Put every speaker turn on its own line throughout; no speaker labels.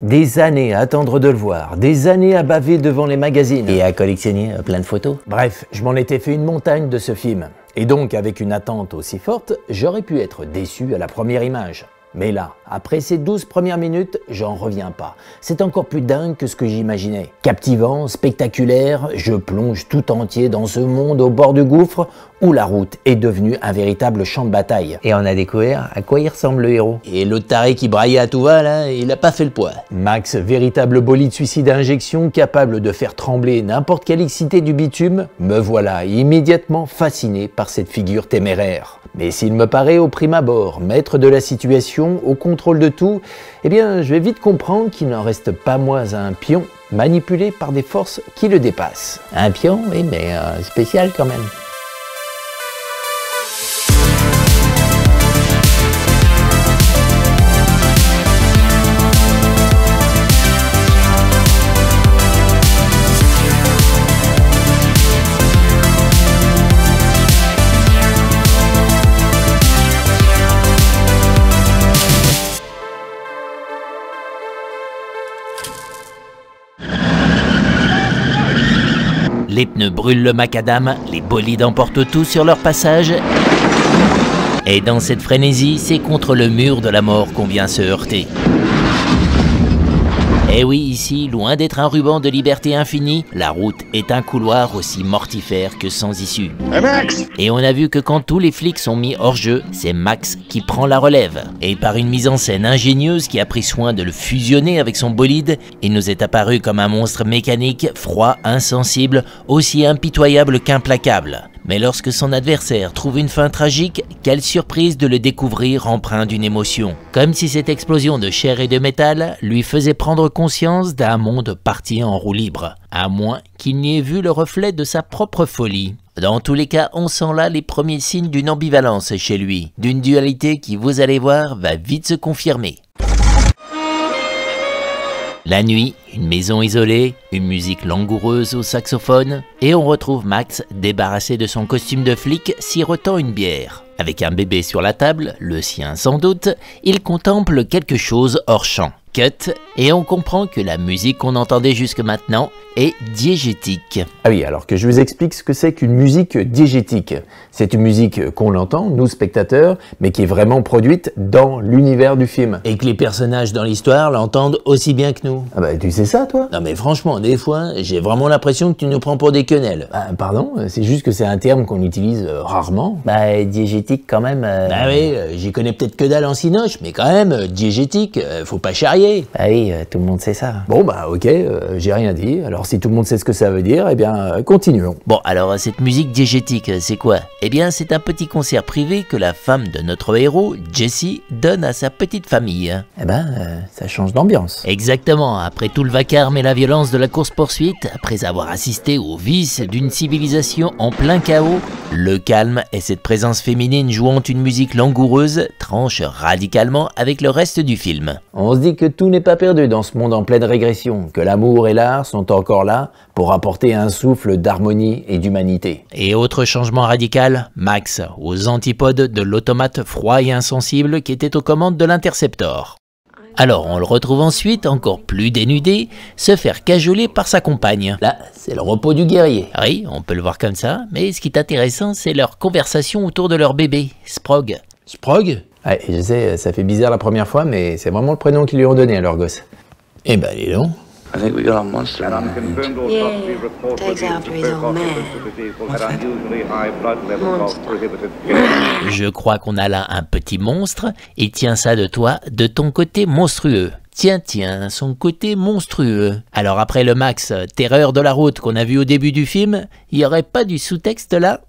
Des années à attendre de le voir, des années à baver devant les magazines
et à collectionner plein de photos.
Bref, je m'en étais fait une montagne de ce film. Et donc, avec une attente aussi forte, j'aurais pu être déçu à la première image. Mais là, après ces 12 premières minutes, j'en reviens pas. C'est encore plus dingue que ce que j'imaginais. Captivant, spectaculaire, je plonge tout entier dans ce monde au bord du gouffre où la route est devenue un véritable champ de bataille.
Et on a découvert à quoi il ressemble le héros. Et l'autre taré qui braillait à tout va, là, il a pas fait le poids.
Max, véritable bolide suicide à injection capable de faire trembler n'importe quelle excité du bitume, me voilà immédiatement fasciné par cette figure téméraire. Mais s'il me paraît au prime abord maître de la situation, au contrôle de tout, eh bien je vais vite comprendre qu'il n'en reste pas moins un pion manipulé par des forces qui le dépassent.
Un pion, oui, mais spécial quand même.
Les pneus brûlent le macadam, les bolides emportent tout sur leur passage. Et dans cette frénésie, c'est contre le mur de la mort qu'on vient se heurter. Et oui, ici, loin d'être un ruban de liberté infinie, la route est un couloir aussi mortifère que sans issue.
Hey Max!
Et on a vu que quand tous les flics sont mis hors jeu, c'est Max qui prend la relève. Et par une mise en scène ingénieuse qui a pris soin de le fusionner avec son bolide, il nous est apparu comme un monstre mécanique, froid, insensible, aussi impitoyable qu'implacable. Mais lorsque son adversaire trouve une fin tragique, quelle surprise de le découvrir empreint d'une émotion. Comme si cette explosion de chair et de métal lui faisait prendre conscience d'un monde parti en roue libre, à moins qu'il n'y ait vu le reflet de sa propre folie. Dans tous les cas, on sent là les premiers signes d'une ambivalence chez lui, d'une dualité qui, vous allez voir, va vite se confirmer. La nuit, une maison isolée, une musique langoureuse au saxophone, et on retrouve Max débarrassé de son costume de flic, sirotant une bière. Avec un bébé sur la table, le sien sans doute, il contemple quelque chose hors champ. Cut, et on comprend que la musique qu'on entendait jusque maintenant est diégétique.
Ah oui, alors que je vous explique ce que c'est qu'une musique diégétique. C'est une musique qu'on entend, nous spectateurs, mais qui est vraiment produite dans l'univers du film.
Et que les personnages dans l'histoire l'entendent aussi bien que nous.
Ah bah tu sais ça toi?
Non mais franchement, des fois, j'ai vraiment l'impression que tu nous prends pour des quenelles.
Pardon? C'est juste que c'est un terme qu'on utilise rarement.
Bah diégétique quand même...
Ah oui, j'y connais peut-être que dalle en cinoche, mais quand même, diégétique, faut pas charrier.
Ah oui, tout le monde sait ça.
Bon bah ok, j'ai rien dit. Alors si tout le monde sait ce que ça veut dire, eh bien continuons.
Bon alors cette musique diégétique, c'est quoi? Eh bien c'est un petit concert privé que la femme de notre héros, Jessie, donne à sa petite famille.
Eh ben, ça change d'ambiance.
Exactement, après tout le vacarme et la violence de la course-poursuite, après avoir assisté aux vices d'une civilisation en plein chaos, le calme et cette présence féminine jouant une musique langoureuse tranchent radicalement avec le reste du film.
On se dit que tout n'est pas perdu dans ce monde en pleine régression, que l'amour et l'art sont encore là pour apporter un souffle d'harmonie et d'humanité.
Et autre changement radical, Max, aux antipodes de l'automate froid et insensible qui était aux commandes de l'Interceptor. Alors on le retrouve ensuite, encore plus dénudé, se faire cajoler par sa compagne.
Là, c'est le repos du guerrier.
Oui, on peut le voir comme ça, mais ce qui est intéressant, c'est leur conversation autour de leur bébé, Sprog.
Sprog? Ouais, je sais, ça fait bizarre la première fois, mais c'est vraiment le prénom qu'ils lui ont donné à leur gosse.
Eh ben, dis donc.
I think we got a monster in our hands.
Yeah, takes after his old man.
Je crois qu'on a là un petit monstre, et tiens ça de toi, de ton côté monstrueux. Tiens, son côté monstrueux. Alors après le Max, terreur de la route qu'on a vu au début du film, il n'y aurait pas du sous-texte là?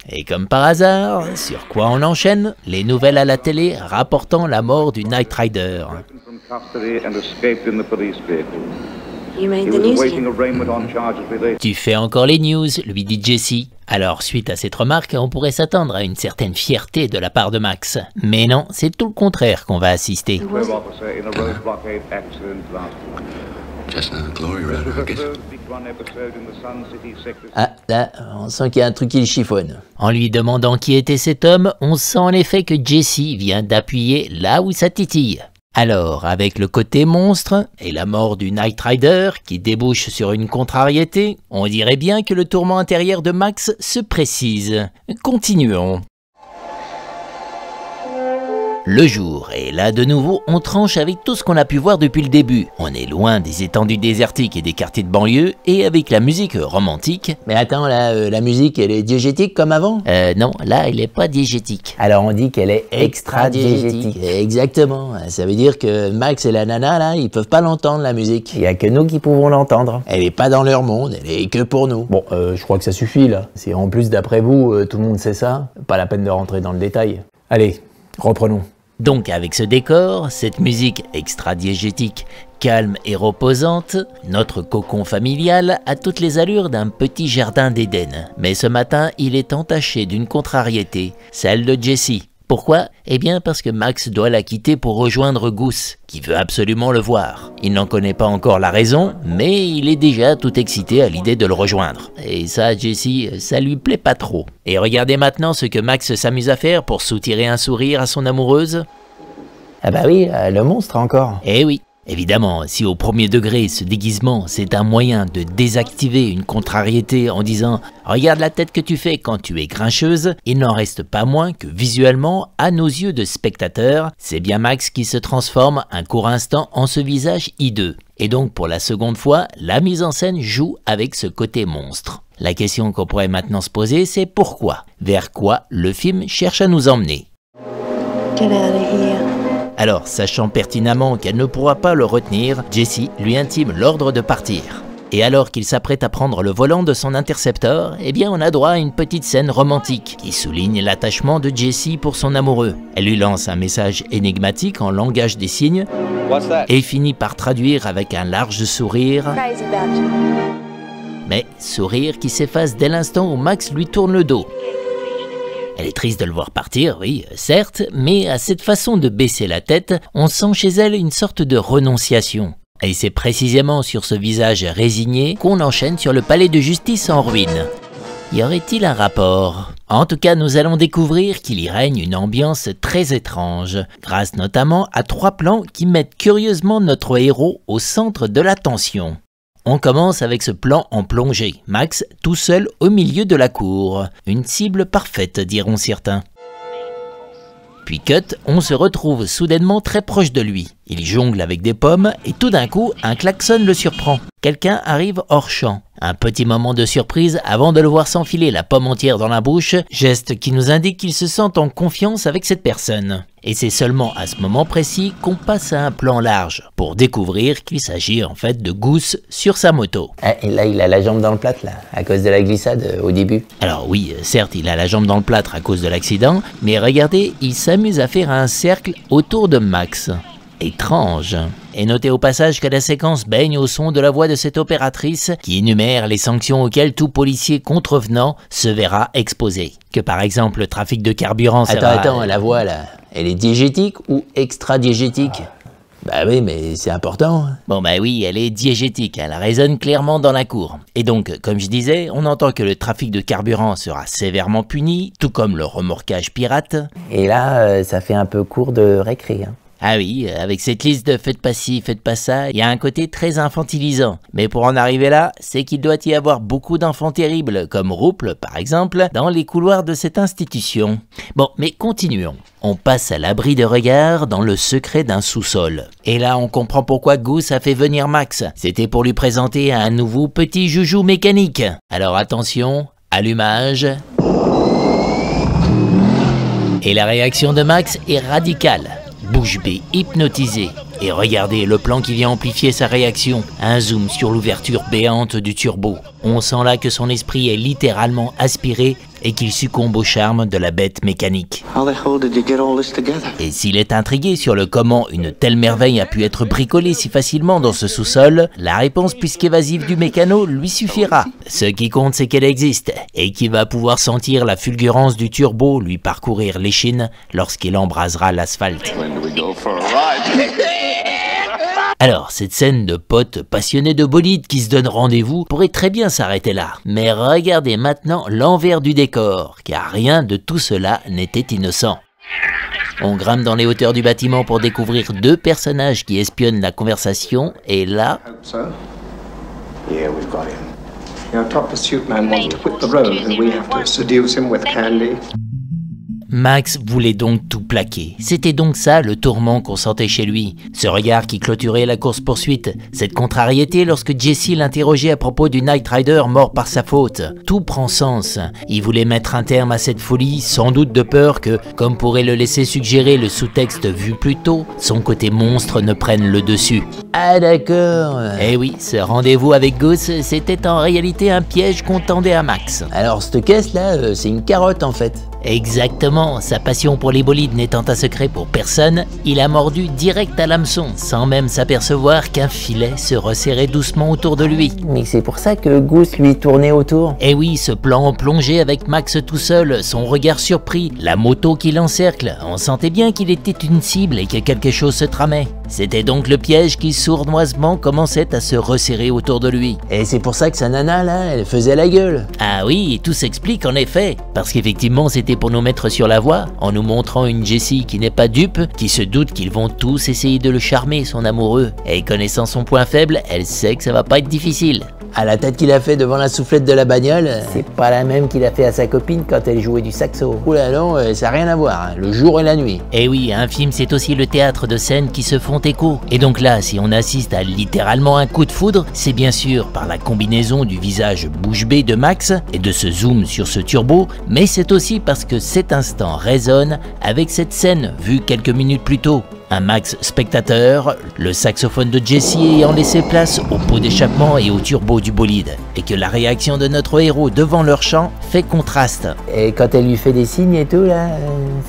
Et comme par hasard, sur quoi on enchaîne? Les nouvelles à la télé rapportant la mort du Knight Rider.
You made the news again.
Tu fais encore les news, lui dit Jessie. Alors, suite à cette remarque, on pourrait s'attendre à une certaine fierté de la part de Max. Mais non, c'est tout le contraire qu'on va assister.
Ah, là, on sent qu'il y a un truc qui le chiffonne.
En lui demandant qui était cet homme, on sent en effet que Jessie vient d'appuyer là où ça titille. Alors, avec le côté monstre et la mort du Knight Rider qui débouche sur une contrariété, on dirait bien que le tourment intérieur de Max se précise. Continuons. Le jour, et là de nouveau, on tranche avec tout ce qu'on a pu voir depuis le début. On est loin des étendues désertiques et des quartiers de banlieue, et avec la musique romantique.
Mais attends, là, la musique, elle est diégétique comme avant?
Non, là, elle est pas diégétique.
Alors on dit qu'elle est extra-diégétique.
Exactement, ça veut dire que Max et la nana, là, ils peuvent pas l'entendre, la musique.
Il y a que nous qui pouvons l'entendre.
Elle est pas dans leur monde, elle est que pour nous.
Bon, je crois que ça suffit là. Si en plus d'après vous, tout le monde sait ça, pas la peine de rentrer dans le détail. Allez, reprenons.
Donc avec ce décor, cette musique extra-diégétique, calme et reposante, notre cocon familial a toutes les allures d'un petit jardin d'Éden. Mais ce matin, il est entaché d'une contrariété, celle de Jessie. Pourquoi? Eh bien parce que Max doit la quitter pour rejoindre Goose, qui veut absolument le voir. Il n'en connaît pas encore la raison, mais il est déjà tout excité à l'idée de le rejoindre. Et ça, Jessie, ça lui plaît pas trop. Et regardez maintenant ce que Max s'amuse à faire pour soutirer un sourire à son amoureuse.
Ah bah oui, le monstre encore.
Eh oui. Évidemment, si au premier degré, ce déguisement, c'est un moyen de désactiver une contrariété en disant « Regarde la tête que tu fais quand tu es grincheuse », il n'en reste pas moins que visuellement, à nos yeux de spectateurs, c'est bien Max qui se transforme un court instant en ce visage hideux. Et donc pour la seconde fois, la mise en scène joue avec ce côté monstre. La question qu'on pourrait maintenant se poser, c'est pourquoi? Vers quoi le film cherche à nous emmener?
Get out of here.
Alors, sachant pertinemment qu'elle ne pourra pas le retenir, Jessie lui intime l'ordre de partir. Et alors qu'il s'apprête à prendre le volant de son Interceptor, eh bien on a droit à une petite scène romantique qui souligne l'attachement de Jessie pour son amoureux. Elle lui lance un message énigmatique en langage des signes et finit par traduire avec un large sourire. Mais sourire qui s'efface dès l'instant où Max lui tourne le dos. Elle est triste de le voir partir, oui, certes, mais à cette façon de baisser la tête, on sent chez elle une sorte de renonciation. Et c'est précisément sur ce visage résigné qu'on enchaîne sur le palais de justice en ruine. Y aurait-il un rapport? En tout cas, nous allons découvrir qu'il y règne une ambiance très étrange, grâce notamment à 3 plans qui mettent curieusement notre héros au centre de l'attention. On commence avec ce plan en plongée, Max tout seul au milieu de la cour. Une cible parfaite, diront certains. Puis cut, on se retrouve soudainement très proche de lui. Il jongle avec des pommes et tout d'un coup, un klaxon le surprend. Quelqu'un arrive hors champ. Un petit moment de surprise avant de le voir s'enfiler la pomme entière dans la bouche, geste qui nous indique qu'il se sent en confiance avec cette personne. Et c'est seulement à ce moment précis qu'on passe à un plan large, pour découvrir qu'il s'agit en fait de Goose sur sa moto.
Ah, et là, il a la jambe dans le plâtre, là, à cause de la glissade au début.
Alors oui, certes, il a la jambe dans le plâtre à cause de l'accident, mais regardez, il s'amuse à faire un cercle autour de Max. Étrange. Et notez au passage que la séquence baigne au son de la voix de cette opératrice qui énumère les sanctions auxquelles tout policier contrevenant se verra exposé. Que par exemple le trafic de carburant sera...
Attends, la voix là, elle est diégétique ou extra-diégétique? Bah oui, mais c'est important.
Bon bah oui, elle est diégétique, elle résonne clairement dans la cour. Et donc, comme je disais, on entend que le trafic de carburant sera sévèrement puni, tout comme le remorquage pirate.
Et là, ça fait un peu court de récré, hein.
Ah oui, avec cette liste de faites pas ci, faites pas ça, il y a un côté très infantilisant. Mais pour en arriver là, c'est qu'il doit y avoir beaucoup d'enfants terribles, comme Rouple par exemple, dans les couloirs de cette institution. Bon, mais continuons. On passe à l'abri de regard dans le secret d'un sous-sol. Et là, on comprend pourquoi Goose a fait venir Max. C'était pour lui présenter un nouveau petit joujou mécanique. Alors attention, allumage. Et la réaction de Max est radicale. Bouche bée hypnotisée. Et regardez le plan qui vient amplifier sa réaction. Un zoom sur l'ouverture béante du turbo. On sent là que son esprit est littéralement aspiré et qu'il succombe au charme de la bête mécanique. Et s'il est intrigué sur le comment une telle merveille a pu être bricolée si facilement dans ce sous-sol, la réponse puisqu'évasive du mécano lui suffira. Ce qui compte, c'est qu'elle existe et qu'il va pouvoir sentir la fulgurance du turbo lui parcourir l'échine lorsqu'il embrasera l'asphalte. Alors, cette scène de potes passionnés de bolide qui se donnent rendez-vous pourrait très bien s'arrêter là. Mais regardez maintenant l'envers du décor, car rien de tout cela n'était innocent. On grimpe dans les hauteurs du bâtiment pour découvrir deux personnages qui espionnent la conversation, et là...
So? Yeah, we've got him. Our top pursuit man wants to quit the road and we have to seduce him with candy.
Max voulait donc tout plaquer. C'était donc ça le tourment qu'on sentait chez lui. Ce regard qui clôturait la course-poursuite. Cette contrariété lorsque Jesse l'interrogeait à propos du Knight Rider mort par sa faute. Tout prend sens. Il voulait mettre un terme à cette folie, sans doute de peur que, comme pourrait le laisser suggérer le sous-texte vu plus tôt, son côté monstre ne prenne le dessus.
Ah d'accord.
Eh oui, ce rendez-vous avec Goose, c'était en réalité un piège qu'on tendait à Max.
Alors cette caisse-là, c'est une carotte en fait.
Exactement, sa passion pour les bolides n'étant un secret pour personne, il a mordu direct à l'hameçon, sans même s'apercevoir qu'un filet se resserrait doucement autour de lui.
Mais c'est pour ça que Goose lui tournait autour.
Et oui, ce plan plongé avec Max tout seul, son regard surpris, la moto qui l'encercle, on sentait bien qu'il était une cible et que quelque chose se tramait. C'était donc le piège qui sournoisement commençait à se resserrer autour de lui.
Et c'est pour ça que sa nana là, elle faisait la gueule.
Ah oui, tout s'explique en effet, parce qu'effectivement c'était pour nous mettre sur la voie, en nous montrant une Jessie qui n'est pas dupe, qui se doute qu'ils vont tous essayer de le charmer, son amoureux. Et connaissant son point faible, elle sait que ça va pas être difficile.
À la tête qu'il a fait devant la soufflette de la bagnole, c'est pas la même qu'il a fait à sa copine quand elle jouait du saxo. Oula non, ça n'a rien à voir, hein, le jour et la nuit.
Et oui, un film c'est aussi le théâtre de scènes qui se font écho. Et donc là, si on assiste à littéralement un coup de foudre, c'est bien sûr par la combinaison du visage bouche bée de Max et de ce zoom sur ce turbo, mais c'est aussi parce que cet instant résonne avec cette scène vue quelques minutes plus tôt. Un Max spectateur, le saxophone de Jesse ayant laissé place au pot d'échappement et au turbo du bolide, et que la réaction de notre héros devant leur chant fait contraste.
Et quand elle lui fait des signes et tout là,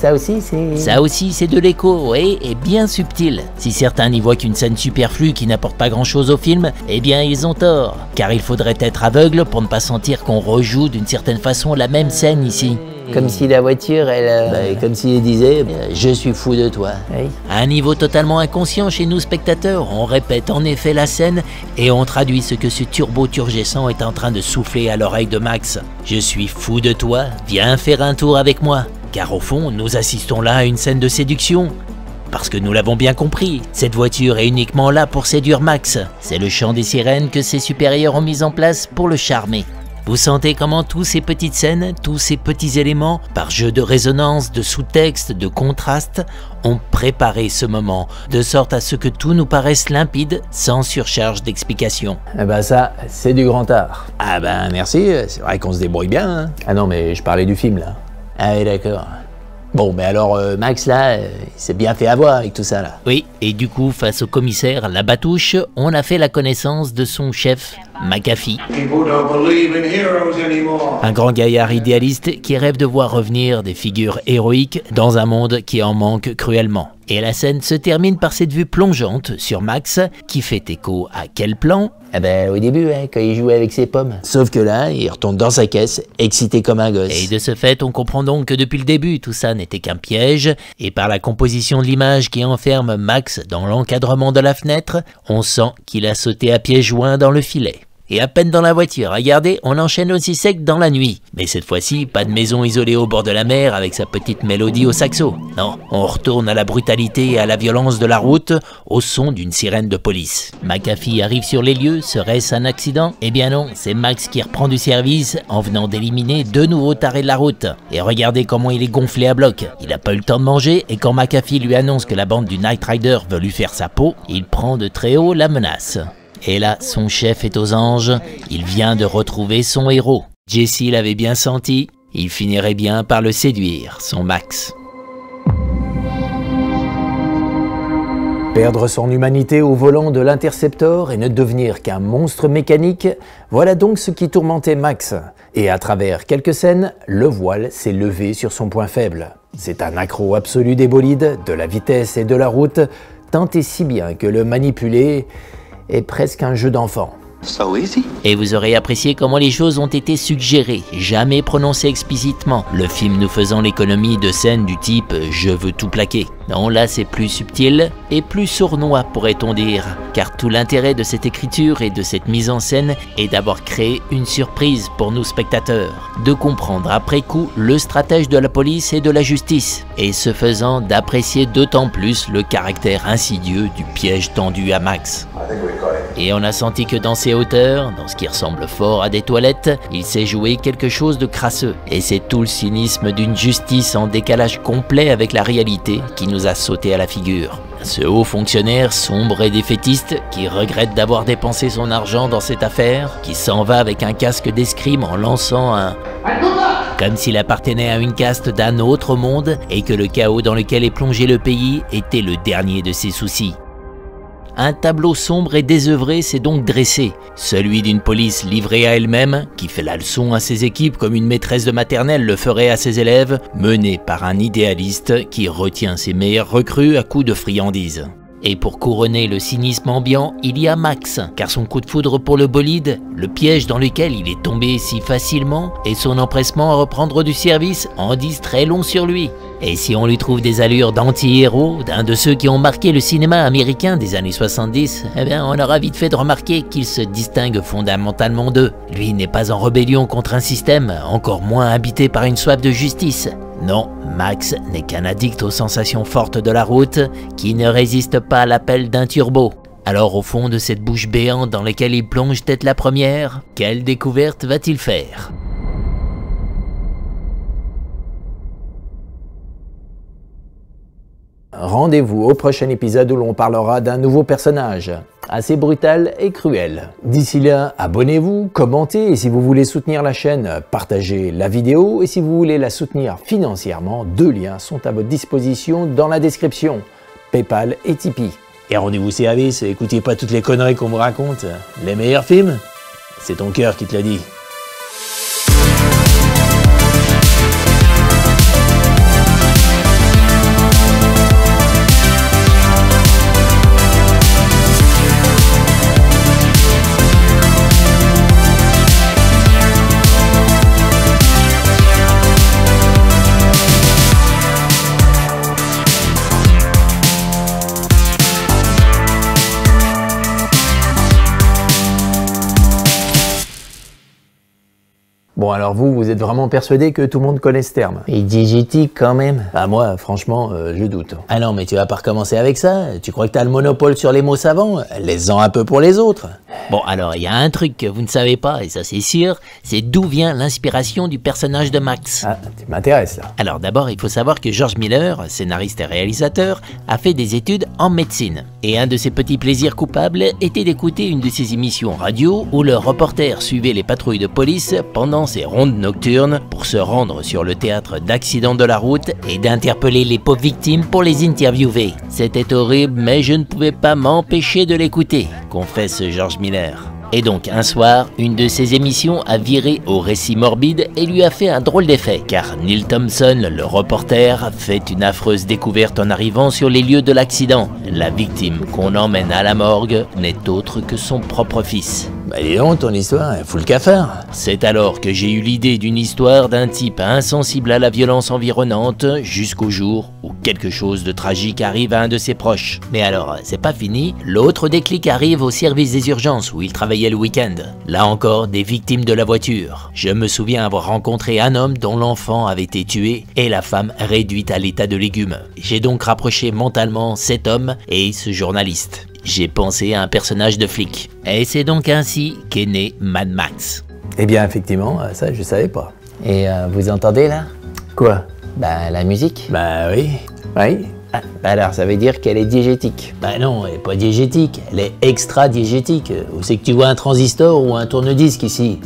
ça aussi c'est...
Ça aussi c'est de l'écho, oui, et bien subtil. Si certains n'y voient qu'une scène superflue qui n'apporte pas grand chose au film, eh bien ils ont tort, car il faudrait être aveugle pour ne pas sentir qu'on rejoue d'une certaine façon la même scène ici.
Comme si la voiture, elle... comme s'il disait « Je suis fou de toi oui. ».
À un niveau totalement inconscient chez nous spectateurs, on répète en effet la scène et on traduit ce que ce turbo turgescent est en train de souffler à l'oreille de Max. « Je suis fou de toi, viens faire un tour avec moi ». Car au fond, nous assistons là à une scène de séduction. Parce que nous l'avons bien compris, cette voiture est uniquement là pour séduire Max. C'est le chant des sirènes que ses supérieurs ont mis en place pour le charmer. Vous sentez comment tous ces petites scènes, tous ces petits éléments, par jeu de résonance, de sous-texte, de contraste, ont préparé ce moment, de sorte à ce que tout nous paraisse limpide, sans surcharge d'explication.
Eh ben ça, c'est du grand art.
Ah ben merci, c'est vrai qu'on se débrouille bien. Hein.
Ah non, mais je parlais du film là.
Ah oui, d'accord. Bon, mais alors Max là, il s'est bien fait avoir avec tout ça là.
Oui, et du coup, face au commissaire Labatouche, on a fait la connaissance de son chef, McAfee. Un grand gaillard idéaliste qui rêve de voir revenir des figures héroïques dans un monde qui en manque cruellement. Et la scène se termine par cette vue plongeante sur Max qui fait écho à quel plan?
Eh ben au début, hein, quand il jouait avec ses pommes. Sauf que là, il retourne dans sa caisse, excité comme un gosse.
Et de ce fait, on comprend donc que depuis le début, tout ça n'était qu'un piège, et par la composition de l'image qui enferme Max dans l'encadrement de la fenêtre, on sent qu'il a sauté à pieds joints dans le filet. Et à peine dans la voiture, regardez, on enchaîne aussi sec dans la nuit. Mais cette fois-ci, pas de maison isolée au bord de la mer avec sa petite mélodie au saxo. Non, on retourne à la brutalité et à la violence de la route, au son d'une sirène de police. McAfee arrive sur les lieux, serait-ce un accident? Eh bien non, c'est Max qui reprend du service en venant d'éliminer deux nouveaux tarés de la route. Et regardez comment il est gonflé à bloc. Il n'a pas eu le temps de manger et quand McAfee lui annonce que la bande du Knight Rider veut lui faire sa peau, il prend de très haut la menace. Et là, son chef est aux anges, il vient de retrouver son héros. Jesse l'avait bien senti, il finirait bien par le séduire, son Max.
Perdre son humanité au volant de l'Interceptor et ne devenir qu'un monstre mécanique, voilà donc ce qui tourmentait Max. Et à travers quelques scènes, le voile s'est levé sur son point faible. C'est un accro absolu des bolides, de la vitesse et de la route, tant et si bien que le manipuler est presque un jeu d'enfant.
So easy.
Et vous aurez apprécié comment les choses ont été suggérées, jamais prononcées explicitement, le film nous faisant l'économie de scènes du type « je veux tout plaquer ». Non, là c'est plus subtil et plus sournois pourrait-on dire, car tout l'intérêt de cette écriture et de cette mise en scène est d'avoir créé une surprise pour nous spectateurs, de comprendre après coup le stratège de la police et de la justice, et ce faisant d'apprécier d'autant plus le caractère insidieux du piège tendu à Max. Et on a senti que dans ses hauteurs, dans ce qui ressemble fort à des toilettes, il s'est joué quelque chose de crasseux. Et c'est tout le cynisme d'une justice en décalage complet avec la réalité qui nous a sauté à la figure. Ce haut fonctionnaire sombre et défaitiste qui regrette d'avoir dépensé son argent dans cette affaire, qui s'en va avec un casque d'escrime en lançant un... comme s'il appartenait à une caste d'un autre monde et que le chaos dans lequel est plongé le pays était le dernier de ses soucis. Un tableau sombre et désœuvré s'est donc dressé, celui d'une police livrée à elle-même, qui fait la leçon à ses équipes comme une maîtresse de maternelle le ferait à ses élèves, menée par un idéaliste qui retient ses meilleurs recrues à coups de friandises. Et pour couronner le cynisme ambiant, il y a Max, car son coup de foudre pour le bolide, le piège dans lequel il est tombé si facilement, et son empressement à reprendre du service en disent très long sur lui. Et si on lui trouve des allures d'anti-héros, d'un de ceux qui ont marqué le cinéma américain des années 70, eh bien on aura vite fait de remarquer qu'il se distingue fondamentalement d'eux. Lui n'est pas en rébellion contre un système, encore moins habité par une soif de justice. Non, Max n'est qu'un addict aux sensations fortes de la route qui ne résiste pas à l'appel d'un turbo. Alors au fond de cette bouche béante dans laquelle il plonge tête la première, quelle découverte va-t-il faire ?
Rendez-vous au prochain épisode où l'on parlera d'un nouveau personnage, assez brutal et cruel. D'ici là, abonnez-vous, commentez et si vous voulez soutenir la chaîne, partagez la vidéo et si vous voulez la soutenir financièrement, 2 liens sont à votre disposition dans la description, PayPal et Tipeee. Et rendez-vous service, écoutez pas toutes les conneries qu'on vous raconte. Les meilleurs films, c'est ton cœur qui te l'a dit. Bon alors vous êtes vraiment persuadé que tout le monde connaît ce terme?
Et diégétique quand même.
Bah moi, franchement, je doute.
Ah non, mais tu vas pas recommencer avec ça. Tu crois que t'as le monopole sur les mots savants? Laisse-en un peu pour les autres.
Bon, alors, il y a un truc que vous ne savez pas, et ça c'est sûr, c'est d'où vient l'inspiration du personnage de Max.
Ah, tu m'intéresses là.
Alors d'abord, il faut savoir que George Miller, scénariste et réalisateur, a fait des études en médecine. Et un de ses petits plaisirs coupables était d'écouter une de ses émissions radio où le reporter suivait les patrouilles de police pendant ses rondes nocturnes pour se rendre sur le théâtre d'accidents de la route et d'interpeller les pauvres victimes pour les interviewer. C'était horrible, mais je ne pouvais pas m'empêcher de l'écouter, confesse George Miller. Et donc un soir, une de ses émissions a viré au récit morbide et lui a fait un drôle d'effet, car Neil Thompson, le reporter, fait une affreuse découverte en arrivant sur les lieux de l'accident. La victime qu'on emmène à la morgue n'est autre que son propre fils.
Bah dis donc, ton histoire, elle fout le cafard.
C'est alors que j'ai eu l'idée d'une histoire d'un type insensible à la violence environnante jusqu'au jour où quelque chose de tragique arrive à un de ses proches. Mais alors, c'est pas fini, l'autre déclic arrive au service des urgences où il travaillait le week-end. Là encore, des victimes de la voiture. Je me souviens avoir rencontré un homme dont l'enfant avait été tué et la femme réduite à l'état de légume. J'ai donc rapproché mentalement cet homme et ce journaliste. J'ai pensé à un personnage de flic. Et c'est donc ainsi qu'est né Mad Max.
Eh bien effectivement, ça je savais pas.
Et vous entendez là?
Quoi?
Bah la musique.
Bah oui. Oui.
Ah, bah alors ça veut dire qu'elle est diégétique.
Bah non, elle est pas diégétique, elle est extra-diégétique. Où c'est que tu vois un transistor ou un tourne-disque ici?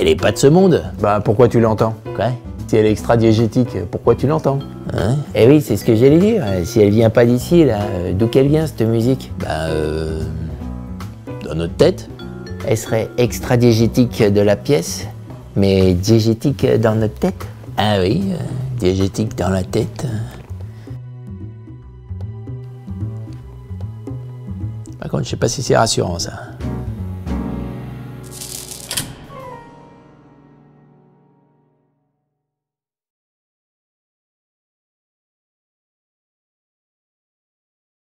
Elle est pas de ce monde.
Bah pourquoi tu l'entends?
Quoi?
Si elle est extra-diégétique, pourquoi tu l'entends?
Hein? Eh oui, c'est ce que j'allais dire. Si elle vient pas d'ici, là, d'où qu'elle vient cette musique?
Bah dans notre tête.
Elle serait extra-diégétique de la pièce, mais diégétique dans notre tête?
Ah oui, diégétique dans la tête.
Par contre, je sais pas si c'est rassurant ça.